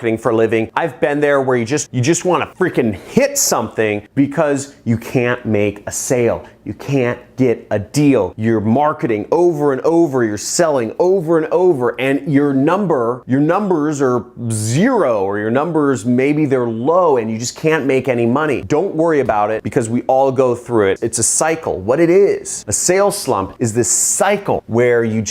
marketing for a living. I've been there where you just want to freaking hit something because you can't make a sale. You can't get a deal. You're marketing over and over, you're selling over and over, and your numbers are zero, or your numbers, maybe they're low, and you just can't make any money. Don't worry about it, because we all go through it. It's a cycle. What it is, a sales slump is this cycle where you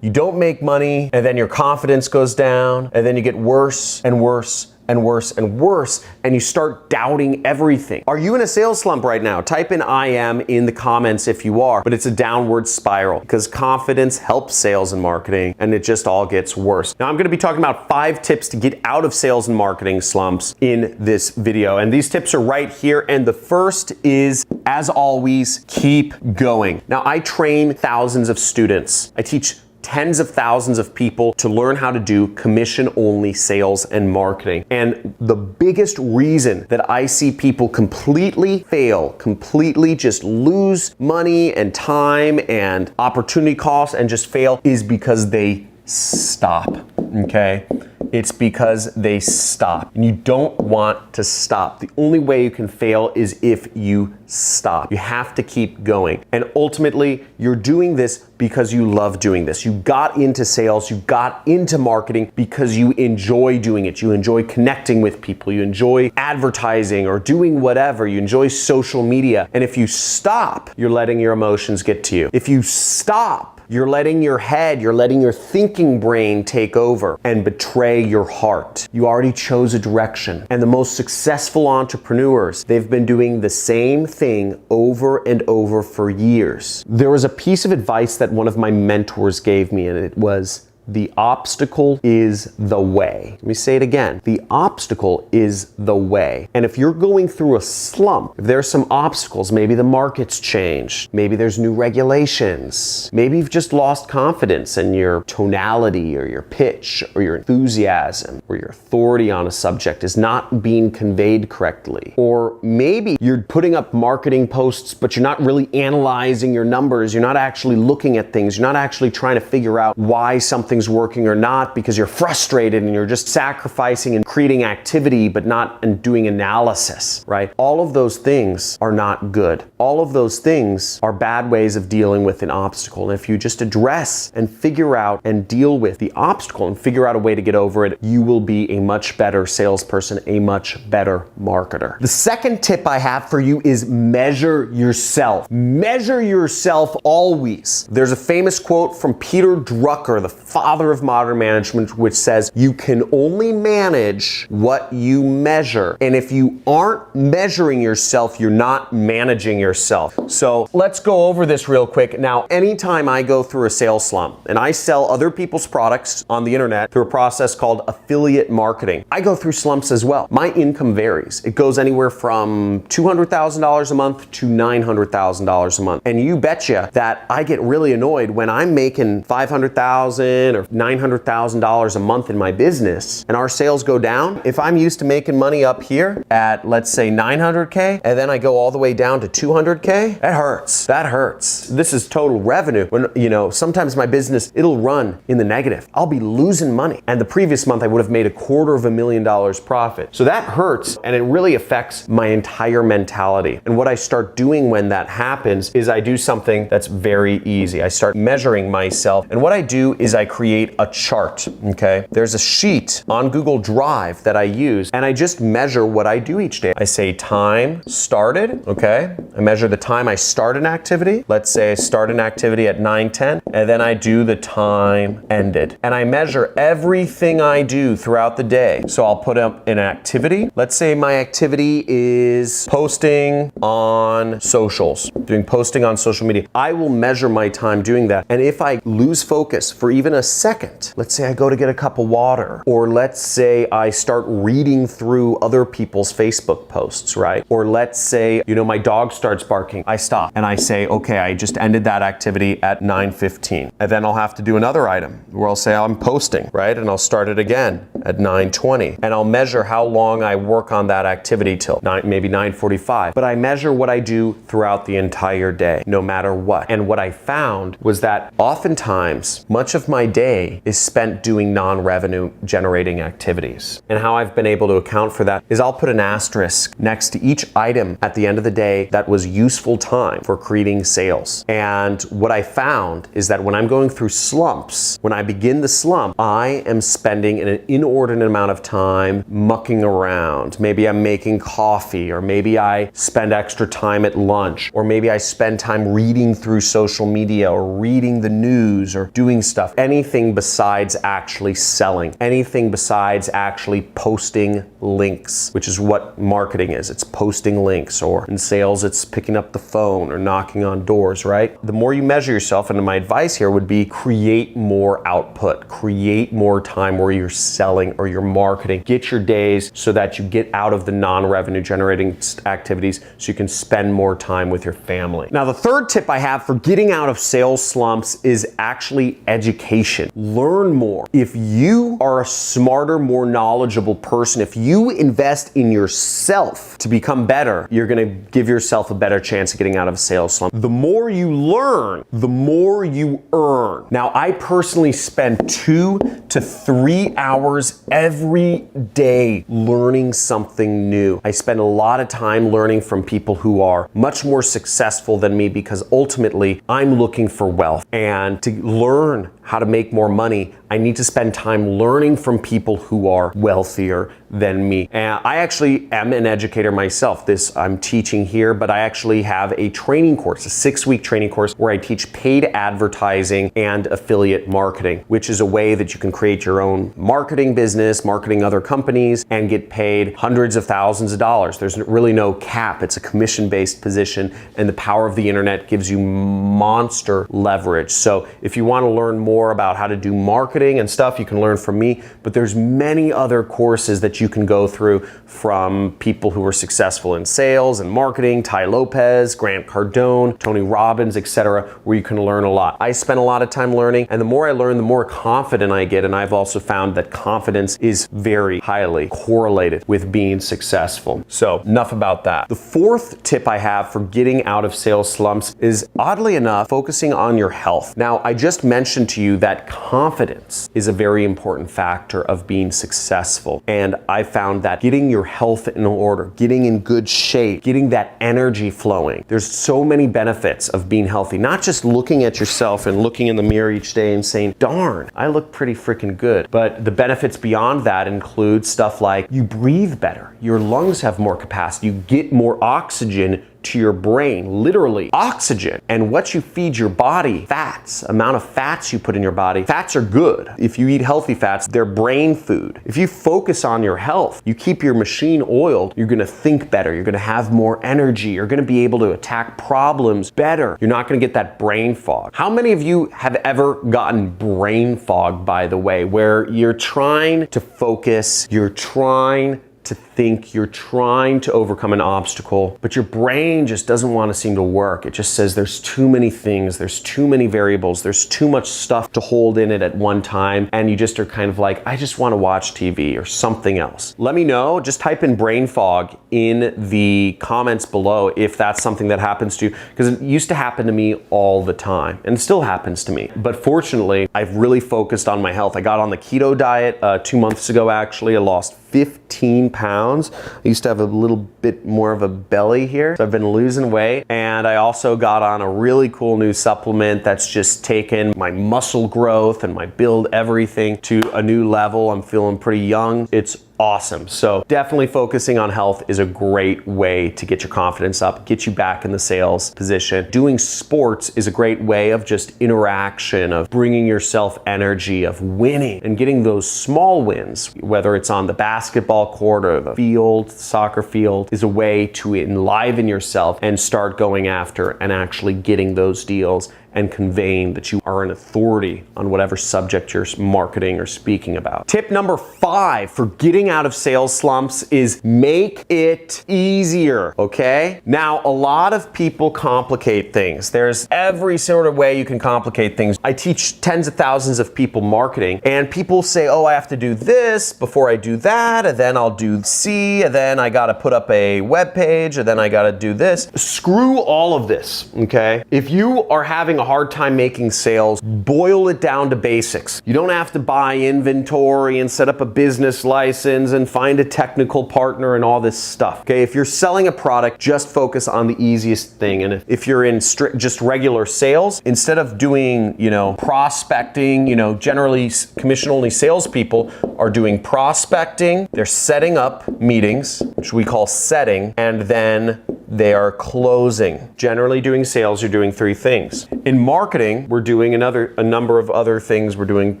don't make money, and then your confidence goes down, and then you get worse and worse and worse and worse, and you start doubting everything. Are you in a sales slump right now? Type in I am in the comments if you are, but it's a downward spiral because confidence helps sales and marketing, and it just all gets worse. Now I'm gonna be talking about 5 tips to get out of sales and marketing slumps in this video, and these tips are right here, and the first is, as always, keep going. Now I train thousands of students. I teach tens of thousands of people to learn how to do commission-only sales and marketing. And the biggest reason that I see people completely fail, completely just lose money and time and opportunity costs and just fail is because they stop, okay? It's because they stop. And you don't want to stop. The only way you can fail is if you stop. You have to keep going. And ultimately, you're doing this because you love doing this. You got into sales, you got into marketing because you enjoy doing it. You enjoy connecting with people. You enjoy advertising or doing whatever. You enjoy social media. And if you stop, you're letting your emotions get to you. If you stop, you're letting your head, you're letting your thinking brain take over and betray your heart. You already chose a direction. And the most successful entrepreneurs, they've been doing the same thing over and over for years. There was a piece of advice that one of my mentors gave me, and it was, the obstacle is the way. Let me say it again. The obstacle is the way. And if you're going through a slump, if there's some obstacles, maybe the market's changed, maybe there's new regulations, maybe you've just lost confidence in your tonality or your pitch or your enthusiasm or your authority on a subject is not being conveyed correctly. Or maybe you're putting up marketing posts, but you're not really analyzing your numbers. You're not actually looking at things. You're not actually trying to figure out why something's working or not because you're frustrated and you're just sacrificing and creating activity but not and doing analysis, right? All of those things are not good. All of those things are bad ways of dealing with an obstacle. And if you just address and figure out and deal with the obstacle and figure out a way to get over it, you will be a much better salesperson, a much better marketer. The second tip I have for you is measure yourself. Measure yourself always. There's a famous quote from Peter Drucker, the father of modern management, which says, you can only manage what you measure. And if you aren't measuring yourself, you're not managing yourself. So let's go over this real quick. Now, anytime I go through a sales slump and I sell other people's products on the internet through a process called affiliate marketing, I go through slumps as well. My income varies. It goes anywhere from $200,000 a month to $900,000 a month. And you betcha that I get really annoyed when I'm making $500,000 or $900,000 a month in my business and our sales go down. If I'm used to making money up here at, let's say, 900K, and then I go all the way down to 200K, that hurts. That hurts. This is total revenue. When, sometimes my business, it'll run in the negative. I'll be losing money. And the previous month I would have made $250,000 profit. So that hurts, and it really affects my entire mentality. And what I start doing when that happens is I do something that's very easy. I start measuring myself. And what I do is I create a chart, okay? There's a sheet on Google Drive that I use, and I just measure what I do each day. I say time started, okay? I measure the time I start an activity. Let's say I start an activity at 9:10, and then I do the time ended. And I measure everything I do throughout the day. So I'll put up an activity. Let's say my activity is posting on socials, doing posting on social media. I will measure my time doing that. And if I lose focus for even a second, let's say I go to get a cup of water, or let's say I start reading through other people's Facebook posts, right? Or let's say, my dog starts barking, I stop and I say, okay, I just ended that activity at 9:15. And then I'll have to do another item where I'll say I'm posting, right? And I'll start it again at 9:20. And I'll measure how long I work on that activity till maybe 9:45. But I measure what I do throughout the entire day, no matter what. And what I found was that oftentimes, much of my day is spent doing non-revenue generating activities. And how I've been able to account for that is I'll put an asterisk next to each item at the end of the day that was useful time for creating sales. And what I found is that when I'm going through slumps, when I begin the slump, I am spending an inordinate amount of time mucking around. Maybe I'm making coffee, or maybe I spend extra time at lunch, or maybe I spend time reading through social media or reading the news or doing stuff. Anything besides actually selling, anything besides actually posting links, which is what marketing is. It's posting links, or in sales, it's picking up the phone or knocking on doors, right? The more you measure yourself, and my advice here would be create more output, create more time where you're selling or you're marketing. Get your days so that you get out of the non-revenue generating activities so you can spend more time with your family. Now, the third tip I have for getting out of sales slumps is actually education. Learn more. If you are a smarter, more knowledgeable person, if you invest in yourself to become better, you're gonna give yourself a better chance of getting out of a sales slump. The more you learn, the more you earn. Now, I personally spend 2 to 3 hours every day learning something new. I spend a lot of time learning from people who are much more successful than me, because ultimately I'm looking for wealth. And to learn how to make more money, I need to spend time learning from people who are wealthier than me. And I actually am an educator myself. This I'm teaching here, but I actually have a training course, a 6-week training course where I teach paid advertising and affiliate marketing, which is a way that you can create your own marketing business, marketing other companies, and get paid hundreds of thousands of dollars. There's really no cap. It's a commission-based position, and the power of the internet gives you monster leverage. So if you want to learn more about how to do marketing and stuff, you can learn from me, but there's many other courses that you can go through from people who are successful in sales and marketing, Ty Lopez, Grant Cardone, Tony Robbins, etc., where you can learn a lot. I spend a lot of time learning, and the more I learn, the more confident I get, and I've also found that confidence is very highly correlated with being successful. So enough about that. The fourth tip I have for getting out of sales slumps is, oddly enough, focusing on your health. Now, I just mentioned to you that confidence is a very important factor of being successful. And I found that getting your health in order, getting in good shape, getting that energy flowing, there's so many benefits of being healthy. Not just looking at yourself and looking in the mirror each day and saying, darn, I look pretty freaking good. But the benefits beyond that include stuff like you breathe better, your lungs have more capacity, you get more oxygen to your brain, literally oxygen. And what you feed your body, fats, amount of fats you put in your body, fats are good. If you eat healthy fats, they're brain food. If you focus on your health, you keep your machine oiled, you're gonna think better, you're gonna have more energy, you're gonna be able to attack problems better. You're not gonna get that brain fog. How many of you have ever gotten brain fog, by the way, where you're trying to focus, you're trying to think, you're trying to overcome an obstacle, but your brain just doesn't want to seem to work. It just says there's too many things, there's too many variables, there's too much stuff to hold in it at one time, and you just are kind of like, I just want to watch TV or something else. Let me know, just type in brain fog in the comments below if that's something that happens to you, because it used to happen to me all the time, and it still happens to me. But fortunately, I've really focused on my health. I got on the keto diet 2 months ago, actually. I lost 15 pounds. I used to have a little bit more of a belly here, so I've been losing weight. And I also got on a really cool new supplement that's just taken my muscle growth and my build everything to a new level. I'm feeling pretty young. It's awesome. So definitely focusing on health is a great way to get your confidence up, get you back in the sales position. Doing sports is a great way of just interaction, of bringing yourself energy, of winning and getting those small wins, whether it's on the basketball court or the field, soccer field, is a way to enliven yourself and start going after and actually getting those deals and conveying that you are an authority on whatever subject you're marketing or speaking about. Tip number 5 for getting out of sales slumps is make it easier, okay? Now, a lot of people complicate things. There's every sort of way you can complicate things. I teach tens of thousands of people marketing, and people say, oh, I have to do this before I do that, and then I'll do C, and then I gotta put up a web page, and then I gotta do this. Screw all of this, okay? If you are having a hard time making sales, boil it down to basics. You don't have to buy inventory and set up a business license and find a technical partner and all this stuff. Okay, if you're selling a product, just focus on the easiest thing. And if you're in just regular sales, instead of doing, prospecting, generally commission-only salespeople are doing prospecting, they're setting up meetings, which we call setting, and then they are closing. Generally doing sales, you're doing 3 things. In marketing, we're doing a number of other things. We're doing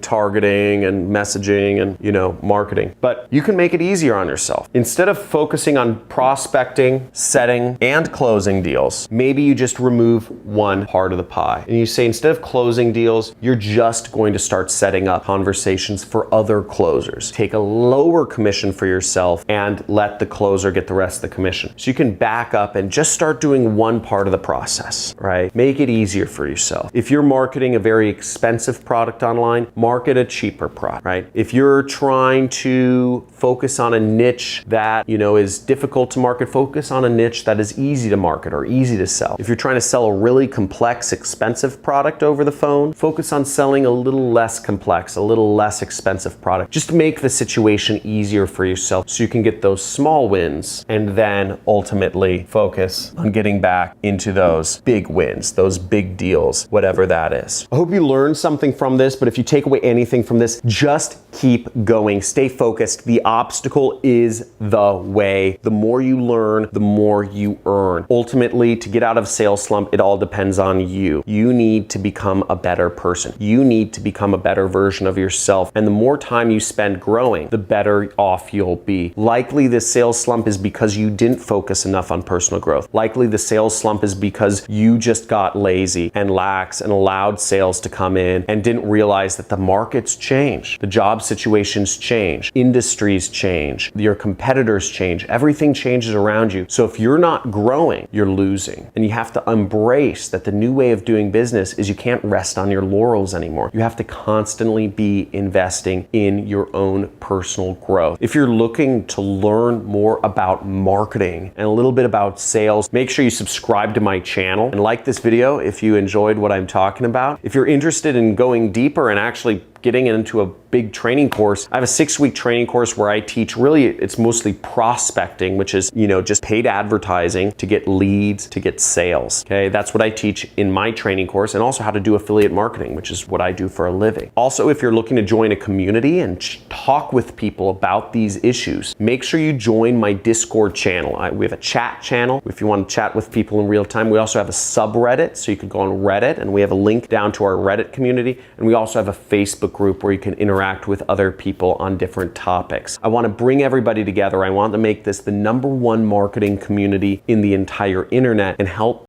targeting and messaging and, marketing. But you can make it easier on yourself. Instead of focusing on prospecting, setting, and closing deals, maybe you just remove one part of the pie. And you say, instead of closing deals, you're just going to start setting up conversations for other closers. Take a lower commission for yourself and let the closer get the rest of the commission. So you can back up and just start doing one part of the process, right? Make it easier for yourself. If you're marketing a very expensive product online, market a cheaper product, right? If you're trying to focus on a niche that, is difficult to market, focus on a niche that is easy to market or easy to sell. If you're trying to sell a really complex, expensive product over the phone, focus on selling a little less complex, a little less expensive product. Just make the situation easier for yourself so you can get those small wins and then ultimately focus on getting back into those big wins, those big deals, whatever that is. I hope you learned something from this, but if you take away anything from this, just keep going. Stay focused. The obstacle is the way. The more you learn, the more you earn. Ultimately, to get out of sales slump, it all depends on you. You need to become a better person. You need to become a better version of yourself. And the more time you spend growing, the better off you'll be. Likely the sales slump is because you didn't focus enough on personal growth. Likely the sales slump is because you just got lazy and lax and allowed sales to come in and didn't realize that the markets change. The job situations change. Industries change. Your competitors change. Everything changes around you. So if you're not growing, you're losing. And you have to embrace that the new way of doing business is you can't rest on your laurels anymore. You have to constantly be investing in your own personal growth. If you're looking to learn more about marketing and a little bit about sales, make sure you subscribe to my channel and like this video if you enjoyed what I'm talking about. If you're interested in going deeper and actually getting into a big training course, I have a 6-week training course where I teach, really it's mostly prospecting, which is, just paid advertising to get leads, to get sales. Okay, that's what I teach in my training course, and also how to do affiliate marketing, which is what I do for a living. Also, if you're looking to join a community and talk with people about these issues, make sure you join my Discord channel. We have a chat channel if you want to chat with people in real time. We also have a subreddit, so you can go on Reddit, and we have a link down to our Reddit community, and we also have a Facebook group where you can interact with other people on different topics. I want to bring everybody together. I want to make this the #1 marketing community in the entire internet and help